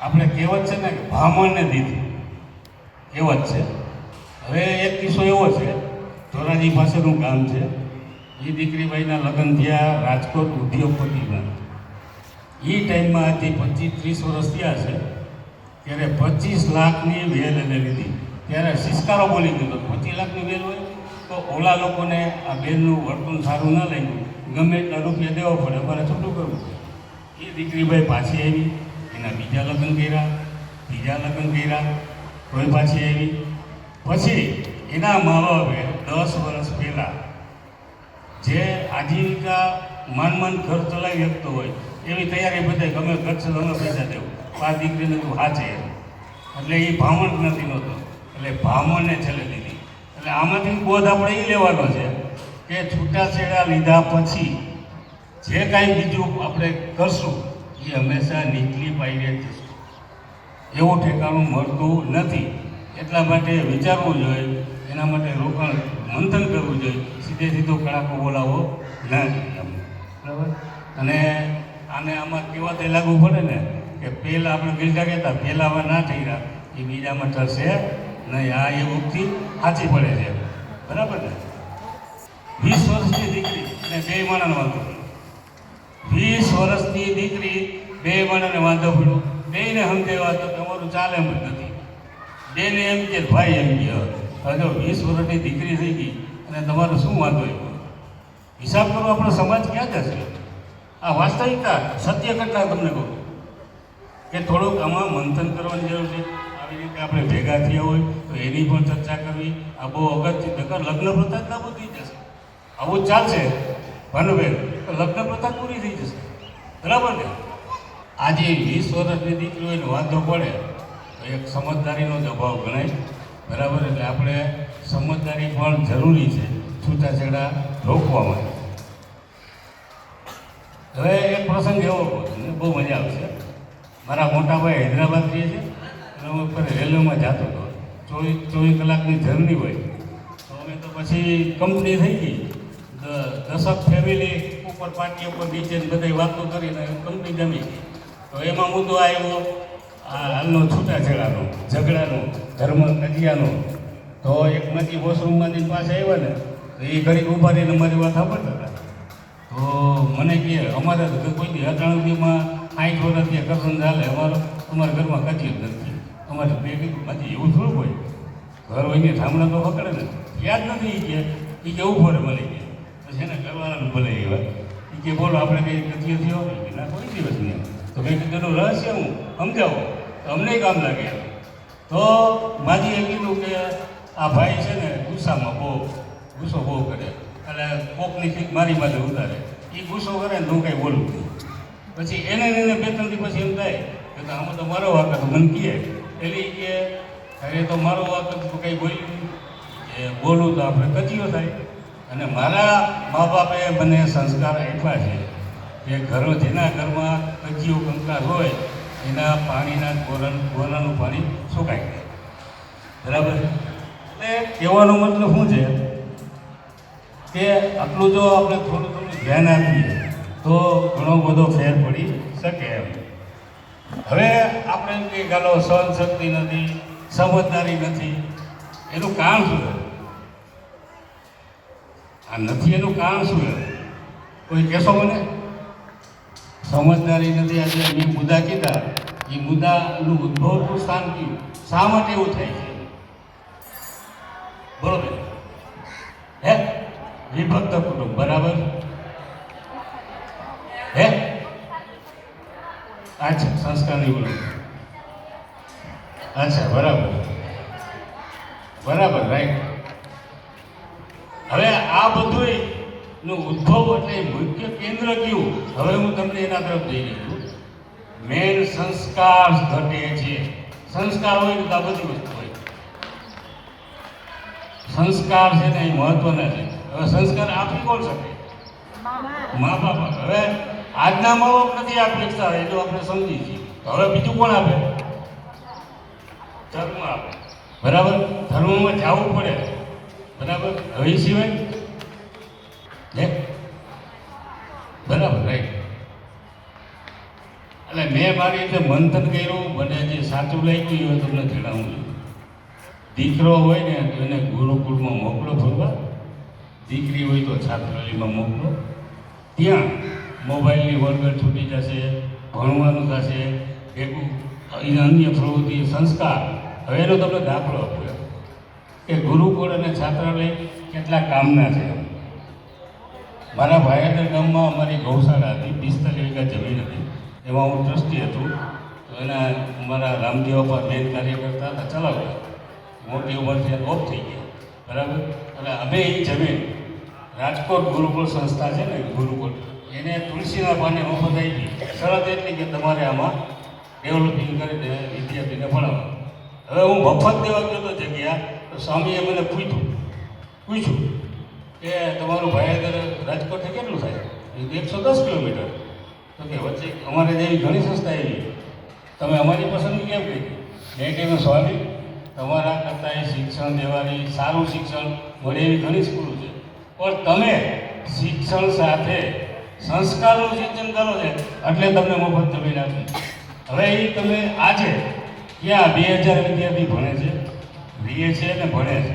આપણે કહેવત છે ને કે બ્રાહ્મણને દીધી કહેવત છે. હવે એક કિસ્સો એવો છે, ધોરાજી પાસેનું ગામ છે. એ દીકરીભાઈના લગ્ન થયા રાજકોટ ઉદ્યોગપતિમાં. એ ટાઈમમાં હતી 25-30 વર્ષ થયા છે, ત્યારે 25 લાખની વેલ એને લીધી. ત્યારે સિસ્કારો બોલી ગયો, 25 લાખની વેલ હોય તો ઓલા લોકોને આ બેનનું વર્તન સારું ન લાગ્યું, ગમે એટલા રૂપિયા દેવા પડે, અમારે છૂટું કરવું. એ દીકરીભાઈ પાછી આવી, એના બીજા લગ્ન કર્યા, ત્રીજા લગ્ન કર્યા, કોઈ પાછી આવી. પછી એના મા બાપે 10 વર્ષ પહેલાં જે આજીવિકા માન ઘર ચલાવી શકતો હોય એવી તૈયારી બધાય, ગમે ખર્ચ ગમે પૈસા દેવું, આ દીકરીને તું હાચે. એટલે એ બ્રાહ્મણ નથી નહોતો, એટલે બ્રાહ્મણને છેલ્લે દીધી. એટલે આમાંથી બોધ આપણે એ લેવાનો છે કે છૂટાછેડા લીધા પછી જે કાંઈ બીજું આપણે કરશું એ હંમેશા નીચલી પાયરે જશું, એવું ઠેકાણું મળતું નથી. એટલા માટે વિચારવું જોઈએ, એના માટે રોકાણ મંથન કરવું જોઈએ, સીધે સીધો કડાકો બોલાવો નહીં. બરાબર. અને આને આમાં કેવા તે લાગુ પડે ને કે પહેલાં આપણે ગીલતા કહેતા પહેલાંમાં ના થઈ રહ્યા એ બીજામાં થશે નહીં. આ એ ઉક્તિ સાચી પડે છે. બરાબર ને. 20 વર્ષની દીકરી અને 2 માણસનો વાંધો પડ્યો. 20 વર્ષની દીકરી 2 માણસને વાંધો પડ્યો. બેને સમજાવ્યા તો તમારું ચાલે એમ જ નથી. બેને એમ કે ભાઈ એમ કહે હવે જો 20 વર્ષની દીકરી થઈ ગઈ અને તમારો શું વાંધો એ હિસાબ કરો, આપણો સમાજ ક્યાં જશે? આ વાસ્તવિકતા સત્ય ઘટના તમને કહું કે થોડુંક આમાં મંથન કરવાની જરૂર છે. આવી રીતે આપણે ભેગા થયા હોય તો એની પણ ચર્ચા કરવી આ બહુ અગત્ય. નકર લગ્ન પ્રથા જ નાબૂદ થઈ જશે. આવું જ ચાલશે ભાનુબેન, તો લગ્ન પ્રથા પૂરી થઈ જશે. બરાબર ને. આજે 20 વર્ષની દીકરી હોય ને વાંધો પડે તો એક સમજદારીનો જ અભાવ ગણાય. બરાબર. એટલે આપણે સમજદારી પણ જરૂરી છે છૂટાછેડા રોકવા માટે. હવે એક પ્રસંગ એવો બહુ મજા આવશે. મારા મોટા ભાઈ હૈદરાબાદ રહે છે, અને હું ઉપર રેલવેમાં જતો હતો. 24 કલાકની જર્ની હોય તો અમે તો પછી કંપની થઈ ગઈ, 10 ફેમિલી ઉપર પાર્ટી ઉપર નીચે બધી વાતો કરીને કંપની જમી ગઈ. તો એમાં મુદ્દો આવ્યો આ હાલનો છૂટાછેડાનો, ઝઘડાનો, ધર્મ કજિયાનો. તો એક માંથી વોશરૂમમાંથી પાસે આવ્યા ને તો એ ઘડીક ઊભા રહીને અમારી વાત સાંભળતા હતા. તો મને કહે અમારે કોઈ દી અજાણુંમાં 60 વર્ષથી કરશન ચાલે, અમારા ઘરમાં કજિયો જ નથી. અમારે બેમાંથી એવું થોડું હોય, ઘર હોય ને ઠામડા તો પકડે ને, યાદ નથી. એ કે ઉભો રહે મને કે પછી એને ઘરવાળાને ભલે એવા એ કે બોલો આપણે કંઈ કજિયો થયો ના કોઈ દિવસ નહીં. તો મેં કીધું રહસ્ય હું સમજાવો તો અમને કામ લાગે. તો માજીએ કીધું કે આ ભાઈ છે ને ગુસ્સામાં ગુસ્સો બહુ કરે, એટલે કોકની ફીક મારી બાજુ ઉતારે. એ ગુસ્સો કરે ને હું કાંઈ બોલું નહીં. પછી એને 2-3 દી પછી એમ થાય કે આમાં તો મારો વાક હતો, મને કહે એટલે કે અરે તો મારો વાક હતો તો કંઈ બોલ્યું નહીં, એ બોલું તો આપણે કજિયો થાય. અને મારા મા બાપે મને સંસ્કાર આપ્યા છે કે જેના ઘરમાં કજિયો કંકાર હોય એના પાણીના ગોરાનું પાણી સુકાઈ જાય. બરાબર. એટલે કહેવાનો મતલબ શું છે કે આટલું જો આપણે થોડું ધ્યાન આપીએ તો ઘણો બધો ફેર પડી શકે એમ. હવે આપણે એમ કંઈ ગાલો સહનશક્તિ નથી, સમજદારી નથી, એનું કારણ શું છે? આ નથી એનું કારણ શું છે? કોઈ કહેશો મને? સમજદારી નથી. આજે મેં મુદ્દા કીધા, એ મુદ્દાનું ઉદ્ભવતું સ્થાન કયું, શા માટે એવું થાય છે? બરોબર. હે વિભક્ત કુટુંબ. બરાબર. હે અચ્છા સંસ્કારની બોલો. અચ્છા બરાબર બરાબર રાઈટ. હવે આ બધું નું ઉદ્ભવ એટલે મુખ્ય કેન્દ્ર કયું? હવે હું તમને એના તરફ જઈ રહ્યો છું. મેન સંસ્કાર ઘટે છે. સંસ્કાર હોય તો આ બધી વસ્તુ હોય. સંસ્કાર છે ને એ મહત્વના છે. હવે સંસ્કાર આપી કોણ શકે? મા બાપ. હવે આજના મા બાપ નથી આપી શકતા, એ તો આપણે સમજી છીએ. હવે બીજું કોણ આપે? ધર્મ આપે. બરાબર. ધર્મમાં જવું પડે. બરાબર. હવે સિવાય હે બરાબર રાઈટ. એટલે મેં મેં મારી રીતે મંથન કર્યું, મને જે સાચું લાગ્યું એ તમને જણાવું છું. દીકરો હોય ને તો એને ગુરુકુળમાં મોકલો ફરવા, દીકરી હોય તો છાત્રાલયમાં મોકલો. ત્યાં મોબાઈલની વળગડ છૂટી જશે, ભણવાનું થશે, ભેગું અન્ય પ્રવૃત્તિ, સંસ્કાર. હવે એનો તમને દાખલો આપ્યો કે ગુરુકુળ અને છાત્રાલય કેટલા કામના છે. મારા ભાયાદર ગામમાં અમારી ગૌશાળા હતી, 45 વીઘા જમીન હતી, એમાં હું ટ્રસ્ટી હતું. તો એના અમારા રામદેવ પર મેન કાર્ય કરતા હતા, ચલાવતા. મોટી ઉંમરથી ઓફ થઈ ગયા, બરાબર. અને અમે એ જમીન રાજકોટ ગુરુકુળ સંસ્થા છે ને, ગુરુકુળ, એને તુલસીના પાને મફત આપી. શરત એટલી કે તમારે આમાં ડેવલપિંગ કરીને વિદ્યાર્થીને ભણાવો. હવે હું મફત દેવા ગયો તો જગ્યા, તો સ્વામીએ મને પૂછ્યું કે તમારું ભાયાદર રાજકોટથી કેટલું થાય? 110 કિલોમીટર. તો કે વચ્ચે અમારે જેવી ઘણી સંસ્થા એવી, તમે અમારી પસંદગી કેમ કરી? મેં કહ્યું સ્વામી, તમારા કરતાં એ શિક્ષણ દેવાની, સારું શિક્ષણ મળે એવી ઘણી સ્કૂલો છે, પણ તમે શિક્ષણ સાથે સંસ્કારનું સિંચન કરો છે એટલે તમને મફત જમીન આપી. હવે એ તમે આજે ત્યાં 2000 વિદ્યાર્થી ભણે છે, રહે છે અને ભણે છે.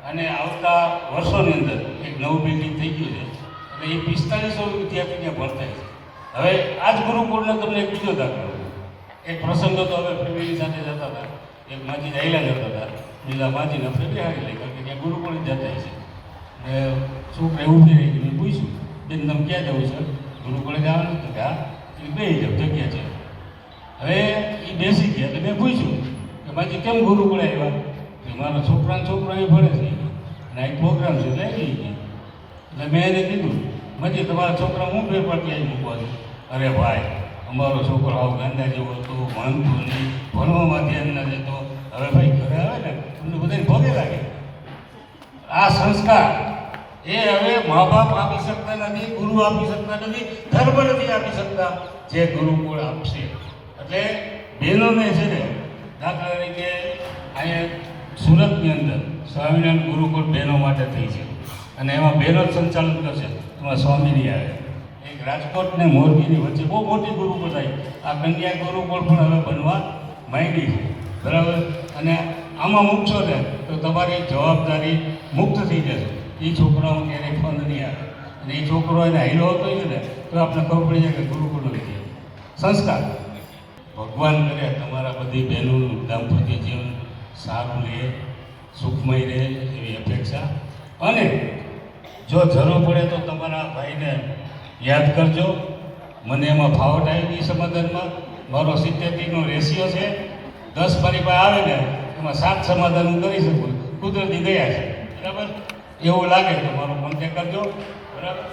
અને આવતા વર્ષોની અંદર એક નવું બિલ્ડિંગ થઈ ગયું છે, અને એ 4500 વિદ્યાર્થી ત્યાં ભણતા છે. હવે આ જ ગુરુકુળનો તમને એક બીજો દાખલો. એક પ્રસંગ હતો, હવે ફેમિલી સાથે જતા હતા, એક માજી આયલા જતા હતા, બીજા માજીને આપણે બિહારી લઈ, કારણ કે ત્યાં ગુરુકુળ જતા છે. ને છોકરા ઊભી રહી ગઈ, પૂછ્યું બેન તમે ક્યાં જવું છે? ગુરુકુળે જવાનું હતું કે હા, એ બે જગ્યા છે. હવે એ બેસી ગયા એટલે મેં પૂછ્યું કે માજી કેમ ગુરુકુળે આવ્યા? કે મારા છોકરા એ ભણે છે અને એક પ્રોગ્રામ છે એટલે આવી ગયા. એટલે મેં એને કીધું માજી તમારા છોકરા હું પેપર ક્યાંય મૂકવા છું? અરે ભાઈ, અમારો છોકરો આવું ગાંડા જેવો હતો, માનતો નહીં, ભણવામાં ધ્યાન ના દેતો. હવે ભાઈ ઘરે આવે ને તમને બધાને ભોગે લાગે. આ સંસ્કાર એ હવે મા બાપ આપી શકતા નથી, ગુરુ આપી શકતા નથી, ધર્મ નથી આપી શકતા, જે ગુરુકુળ આપશે. એટલે બહેનોને છે ને, દાખલા તરીકે અહીંયા સુરતની અંદર સ્વામિનારાયણ ગુરુકુળ બહેનો માટે થઈ છે, અને એમાં બહેનો જ સંચાલન કરશે, એમાં સ્વામી નહીં આવે. એક રાજકોટ ને મોરબીની વચ્ચે બહુ મોટી ગુરુકુળ થાય. આ કન્યા ગુરુકુળ પણ હવે બનવા માંડી છે, બરાબર. અને આમાં મૂકશો ને તો તમારી જવાબદારી મુક્ત થઈ જશે. એ છોકરાઓ ક્યારેય ફોન નહીં આવે, અને એ છોકરો એને હાઈલો હતો ને તો આપણે ખબર પડી જાય કે ગુરુકુળનો નથી સંસ્કાર. ભગવાન કરે તમારા બધી બહેનોનું દાંપત્ય જીવન સારું રહે, સુખમય રહે એવી અપેક્ષા. અને જો જરૂર પડે તો તમારા ભાઈને યાદ કરજો. મને એમાં ફાવટ આવી સમાધાનમાં. મારો 70-30નો રેશિયો છે. 10 મારી પાસે આવે ને એમાં 7 સમાધાન હું કરી શકું, કુદરતી ગયા છે, બરાબર. એવું લાગે તો મારો કોન્ટેક કરજો, બરાબર.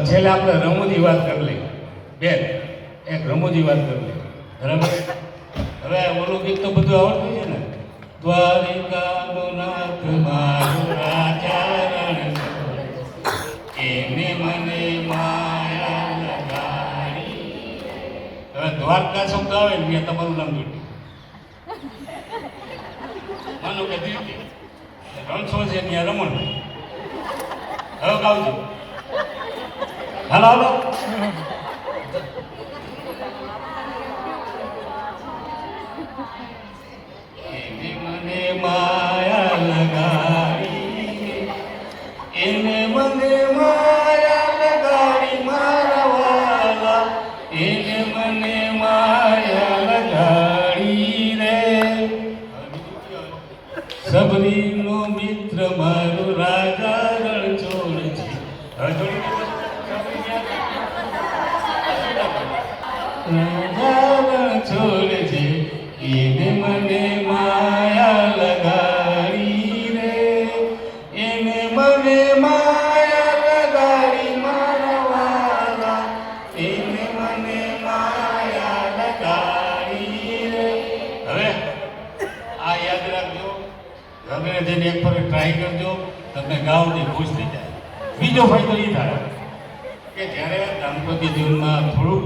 છેલ્લે આપણે રમૂજી વાત કરી લઈએ બેન, એક રમૂજી વાત કરી લઈએ, બરાબર. હવે ઓલું ગીત તો બધું આવડતું છે ને, દ્વારિકાનો નાથ મારો રાજા રણ એને મને માયા લગાડી. હવે દ્વારકા શબ્દ આવે ને ત્યાં તમારું નામ જોડ્યું, માનો કે દીર્ઘી રણછોડ છે ત્યાં રમણ. હવે ગાવજો, હાલો હાલો. એને મને માયા લગાડી, એને મને માયા લગાડી મારા વાલા, એને મને માયા લગાડી રે. સબરીનો મિત્ર મારો રાજા રણછોડ છે. રાજા રણછોડ છે, એને મને માયા લગાડી રે, એને મને માયા લગાડી મારા વાલા, એને મને માયા લગાડી રે. હવે આ યાદ રાખજો, તમે જેને એક પર ટ્રાય કરજો, તમે ગાઓ ને ખુશ થઈ જાય. બીજો ફાયદો એ થાય કે જ્યારે દાંપત્ય જીવનમાં થોડુંક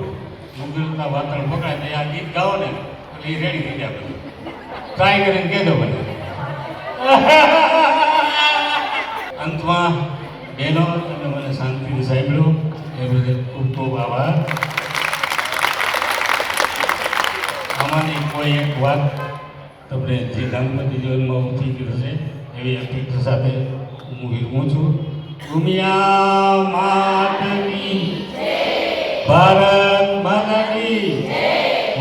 મુંગલતા વાતાવરણ પકડાય તો આ ગીત ગાઓ ને એટલે એ રેડી થઈ જાય. બધું ટ્રાય કરીને કહેજો મને. અંતમાં બહેનો, તમે મને શાંતિથી સાંભળ્યો એ બદલ ખૂબ ખૂબ આભાર. વાત તમને જે દાંપત્ય જીવનમાં ઊંચી કરશે એવી અપેક્ષા સાથે હું વિરમું છું. દુનિયા માતની ભારત માતાની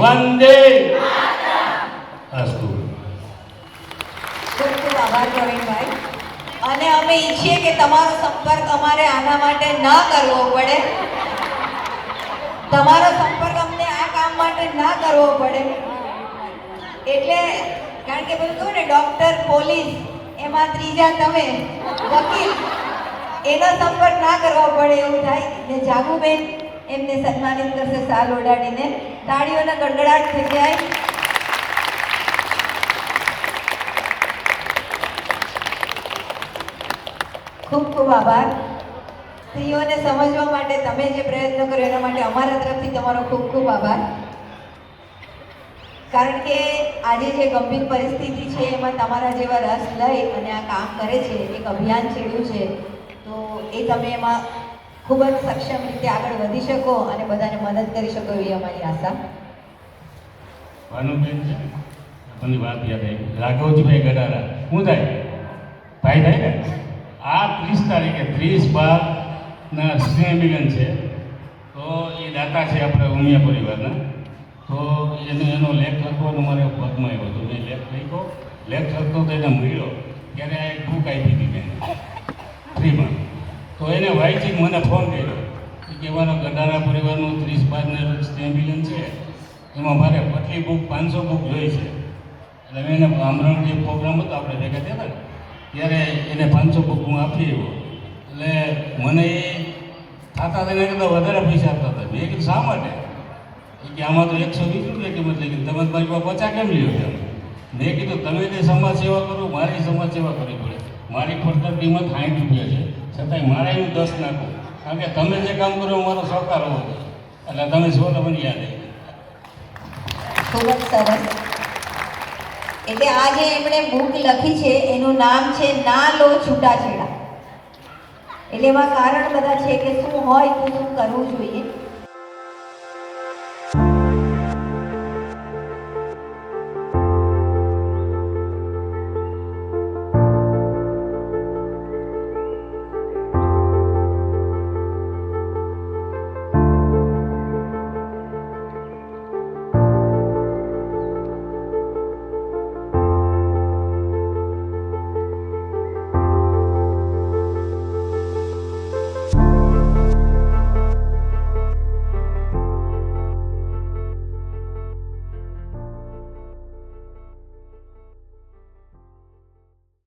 વંદે અસ્તુ. ખૂબ ખૂબ આભાર પ્રવીણભાઈ. અને અમે ઈચ્છીએ કે તમારો સંપર્ક અમારે આના માટે ન કરવો પડે, તમારો સંપર્ક અમને આ કામ માટે ના કરવો પડે. એટલે કારણ કે પેલું કહ્યું ને ડૉક્ટર, પોલીસ, એમાં ત્રીજા તમે વકીલ, એનો સંપર્ક ના કરવો પડે એવું થાય. ને જાગુબેન એમને સન્માનિત કરશે સાલ ઓડાડીને. તાળીઓના ગડગડાટ થઈ જાય. ખૂબ ખૂબ આભાર. સ્ત્રીઓને સમજવા માટે તમે જે પ્રયત્ન કર્યો એના માટે અમારા તરફથી તમારો ખૂબ ખૂબ આભાર. કારણ કે આજે જે ગંભીર પરિસ્થિતિ છે એમાં તમારા જેવા રસ લઈ અને આ કામ કરે છે, એક અભિયાન છેડ્યું છે, તો એ તમે એમાં ખૂબ જ સક્ષમ રીતે આગળ વધી શકો અને બધાને મદદ કરી શકો એવી અમારી આશા. ભાનુબેન છે મને વાત યાદ આવી, રાઘવજીભાઈ ગડારા શું થાય ભાઈ થાય ને, આ 30 તારીખે 30/12 સ્નેહ મિલન છે. તો એ દાતા છે આપણે ઉમિયા પરિવારના. તો એનો લેખ લખવાનો મારે પગમાં આવ્યો હતો. મેં લેખ લખ્યો, લેખ લખતો તો એને મળ્યો ત્યારે આ એક બુક આપી હતી મેં ફ્રીમાં. તો એને વાંચી મને ફોન કર્યો કે મારો ગડારા પરિવારનું 30/12 સ્નેહ મિલન છે, એમાં મારે પટલી બુક 500 બુક જોઈ છે. એટલે મેં એને આમરણ જે પ્રોગ્રામ હતો આપણે ભેગા થયા હતા ત્યારે એને 500 બુક હું આપી આવ્યો. એટલે મને એ થતા તેને કરતાં વધારે પૈસા આપતા હતા. મેં કીધું શા માટે? કે આમાં તો 120 રૂપિયા કિંમત લઈ ગઈ, તમે મારી પાસે 50 કેમ લ્યો છો? મેં કીધું તમે તે સમાજ સેવા કરો, મારી સમાજ સેવા કરવી પડે. મારી પડતર કિંમત 60 રૂપિયા છે, છતાંય મારે એનું 10 નાખો, કારણ કે તમે જે કામ કરો મારો સહકાર હોવો જોઈએ. એટલે તમે છો મને યાદ આવી. ખૂબ જ સરસ. એટલે આ જે એમણે બુક લખી છે એનું નામ છે ના લો છૂટાછેડા. એટલે એમાં કારણ બધા છે કે શું હોય તો શું કરવું જોઈએ.